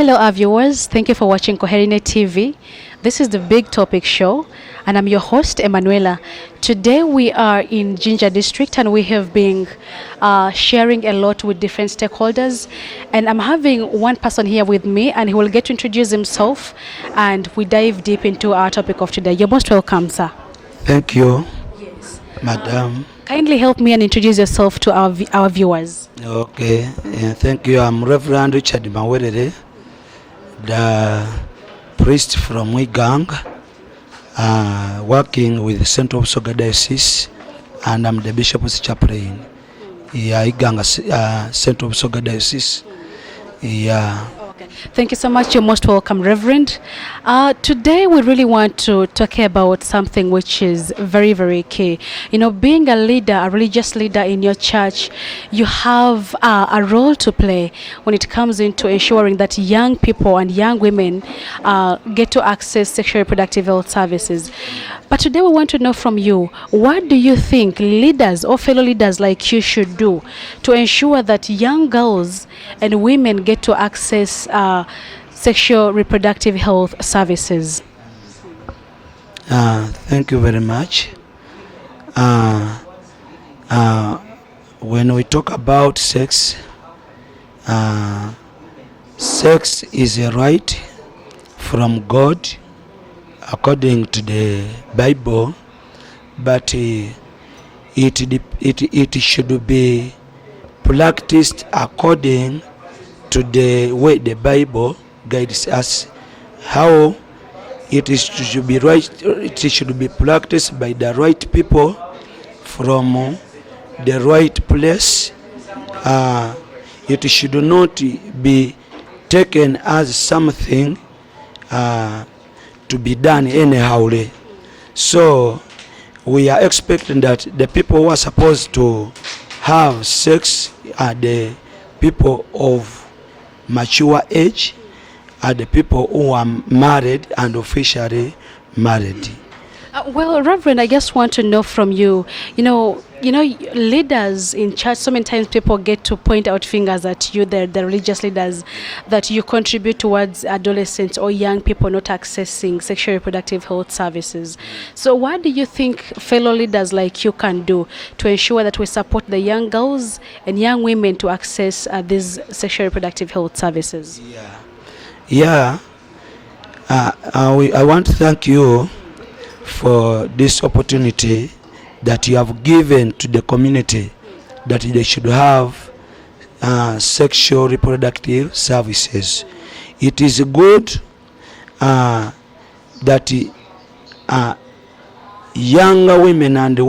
Hello, our viewers. Thank you for watching Koherine TV. This is the Big Topic Show, and I'm your host, Emanuela. Today, we are in Jinja District, and we have been sharing a lot with different stakeholders. And I'm having one person here with me, and he will get to introduce himself, and we dive deep into our topic of today. You're most welcome, sir. Thank you, yes, madam. Kindly help me and introduce yourself to our viewers. Okay, thank you. I'm Reverend Richard Mawerere, the priest from Iganga, working with the Central Busoga Diocese, and I'm the bishop's chaplain. Iganga Central Busoga Diocese. Okay. Thank you so much. You're most welcome, Reverend. Today we really want to talk about something which is very, very key. You know, being a leader, a religious leader in your church, you have a role to play when it comes into ensuring that young people and young women get to access sexual reproductive health services. But today we want to know from you, what do you think leaders or fellow leaders like you should do to ensure that young girls and women get to access sexual reproductive health services? Thank you very much. When we talk about sex, sex is a right from God according to the Bible, but it should be practiced according to the way the Bible guides us. How it should be right, it should be practiced by the right people from the right place. It should not be taken as something to be done anyhow. So we are expecting that the people who are supposed to have sex are the people of mature age, are the people who are married and officially married. Well, Reverend, I just want to know from you, you know, leaders in church, so many times people get to point out fingers at you, the religious leaders, that you contribute towards adolescents or young people not accessing sexual reproductive health services. So what do you think fellow leaders like you can do to ensure that we support the young girls and young women to access these sexual reproductive health services? I want to thank you for this opportunity that you have given to the community, that they should have sexual reproductive services. It is good that younger women and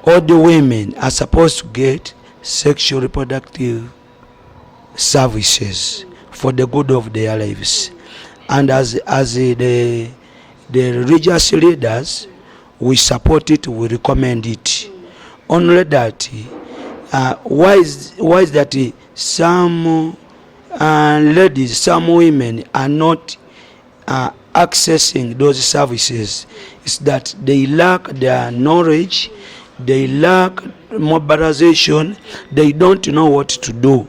older women are supposed to get sexual reproductive services for the good of their lives. And as the religious leaders, we support it, we recommend it. Only that why is that some ladies, some women are not accessing those services? Is that they lack their knowledge, they lack mobilization, they don't know what to do.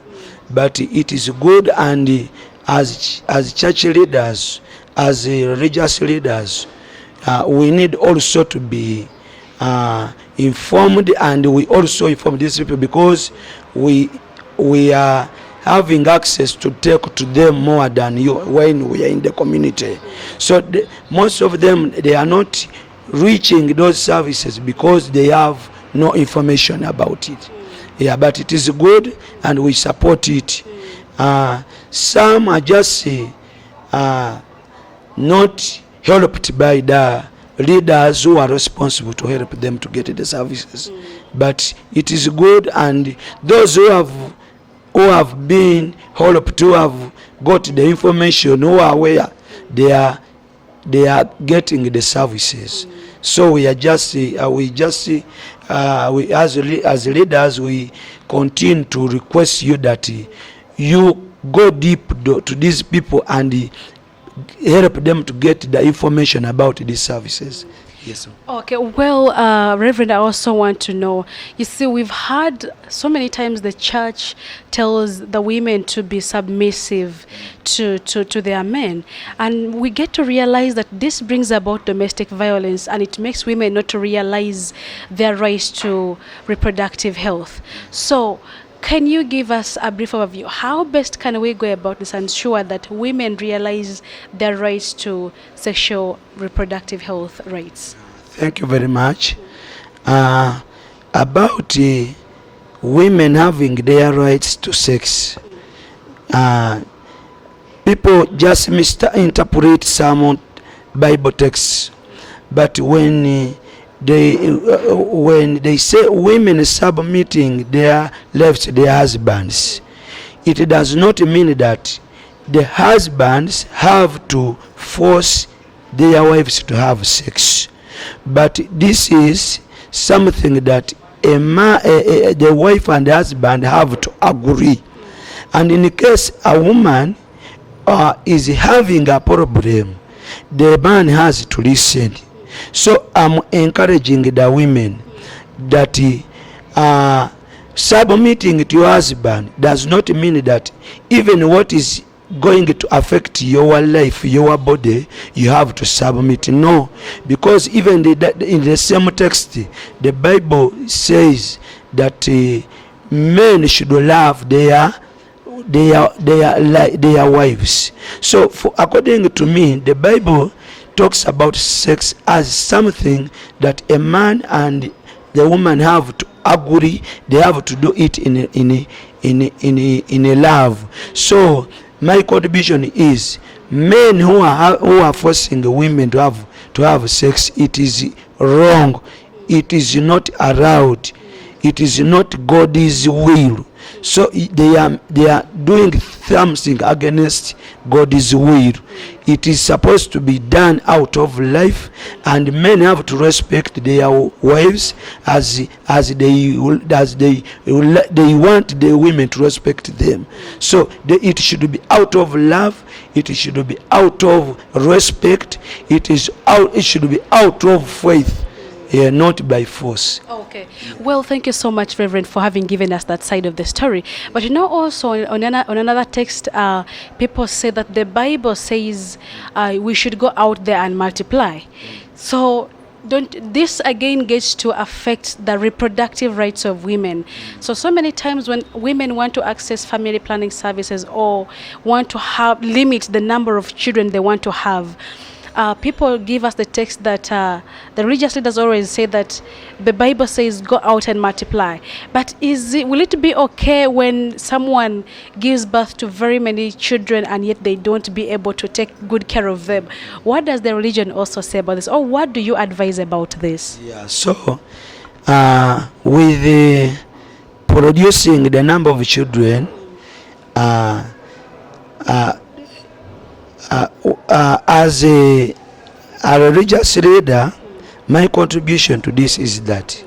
But it is good, and as church leaders, as religious leaders, we need also to be informed, and we also inform these people, because we are having access to take to them more than you when we are in the community. So most of them, they are not reaching those services because they have no information about it. But it is good, and we support it. Some are just not helped by the leaders who are responsible to help them to get the services. But it is good, and those who have been helped, who have got the information, who are aware, they are getting the services. So we are just as leaders, we continue to request you that you go deep to these people and help them to get the information about these services. Yes, sir. Okay, well, Reverend, I also want to know. You see, we've heard so many times the church tells the women to be submissive to their men. And we get to realize that this brings about domestic violence and it makes women not to realize their rights to reproductive health. So, can you give us a brief overview? How best can we go about this and ensure that women realize their rights to sexual reproductive health rights? Thank you very much. About women having their rights to sex, people just misinterpret some Bible texts, but when they say women submitting their lives to their husbands, it does not mean that the husbands have to force their wives to have sex, but this is something that the wife and the husband have to agree. And in case a woman is having a problem, the man has to listen. So I'm encouraging the women that submitting to your husband does not mean that even what is going to affect your life, your body, you have to submit. No, because even in the same text, the Bible says that men should love their wives. So according to me, the Bible talks about sex as something that a man and the woman have to agree. They have to do it in a love. So my contribution is men who are forcing women to have sex. It is wrong. It is not allowed. It is not God's will. So they are doing something against God's will. It is supposed to be done out of life, and men have to respect their wives as they want the women to respect them. So it should be out of love. It should be out of respect. It should be out of faith. Not by force. Okay. Well, thank you so much, Reverend, for having given us that side of the story. But also on another text, people say that the Bible says we should go out there and multiply. So this again gets to affect the reproductive rights of women. So many times when women want to access family planning services or want to limit the number of children they want to have, people give us the text that the religious leaders always say that the Bible says go out and multiply. But will it be okay when someone gives birth to very many children and yet they don't be able to take good care of them? What does the religion also say about this, or what do you advise about this? Yeah, so with producing the number of children, as a religious leader, my contribution to this is that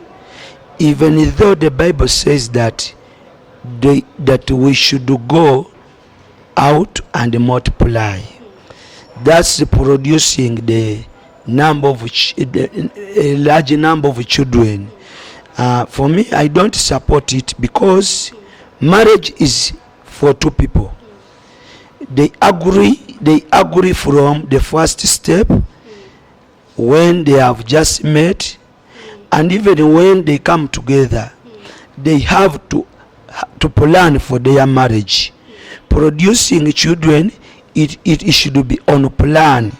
even though the Bible says that we should go out and multiply, that's producing the number of a large number of children. For me, I don't support it, because marriage is for two people. They agree from the first step when they have just met, and even when they come together, they have to plan for their marriage. Producing children, it should be on plan,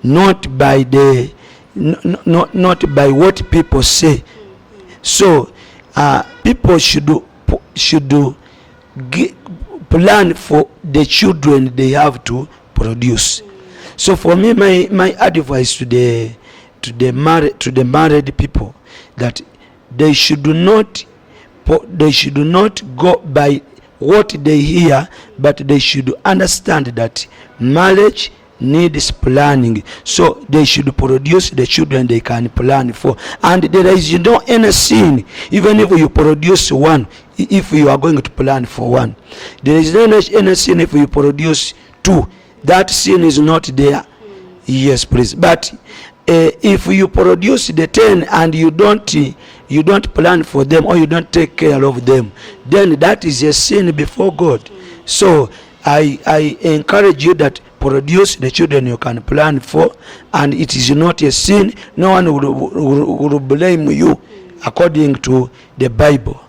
not by not by what people say. So people should plan for the children they have to produce. So for me, my advice to the married people, that they should not go by what they hear, but they should understand that marriage needs planning. So they should produce the children they can plan for, and there is no any sin even if you produce one. If you are going to plan for one, there is no any sin if you produce two. That sin is not there. Yes, please. But if you produce the 10 and you don't plan for them, or you don't take care of them, then that is a sin before God. So I encourage you that produce the children you can plan for, and it is not a sin. No one will blame you according to the Bible.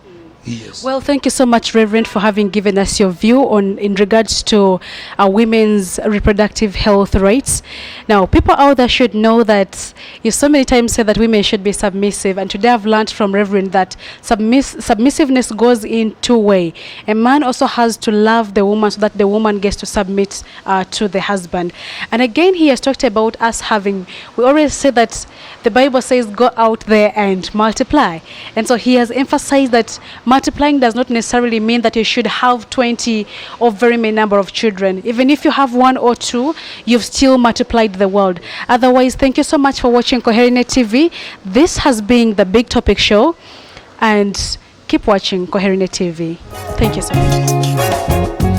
Yes. Well, thank you so much, Reverend, for having given us your view on in regards to women's reproductive health rights. Now, people out there should know that you so many times say that women should be submissive, and today I've learned from Reverend that submissiveness goes in two ways. A man also has to love the woman so that the woman gets to submit to the husband. And again, he has talked about us having, we always say that the Bible says go out there and multiply. And so he has emphasized that multiplying does not necessarily mean that you should have 20 or very many number of children. Even if you have 1 or 2, you've still multiplied the world. Otherwise, thank you so much for watching Coherene TV. This has been the Big Topic Show, and keep watching Coherene TV. Thank you so much.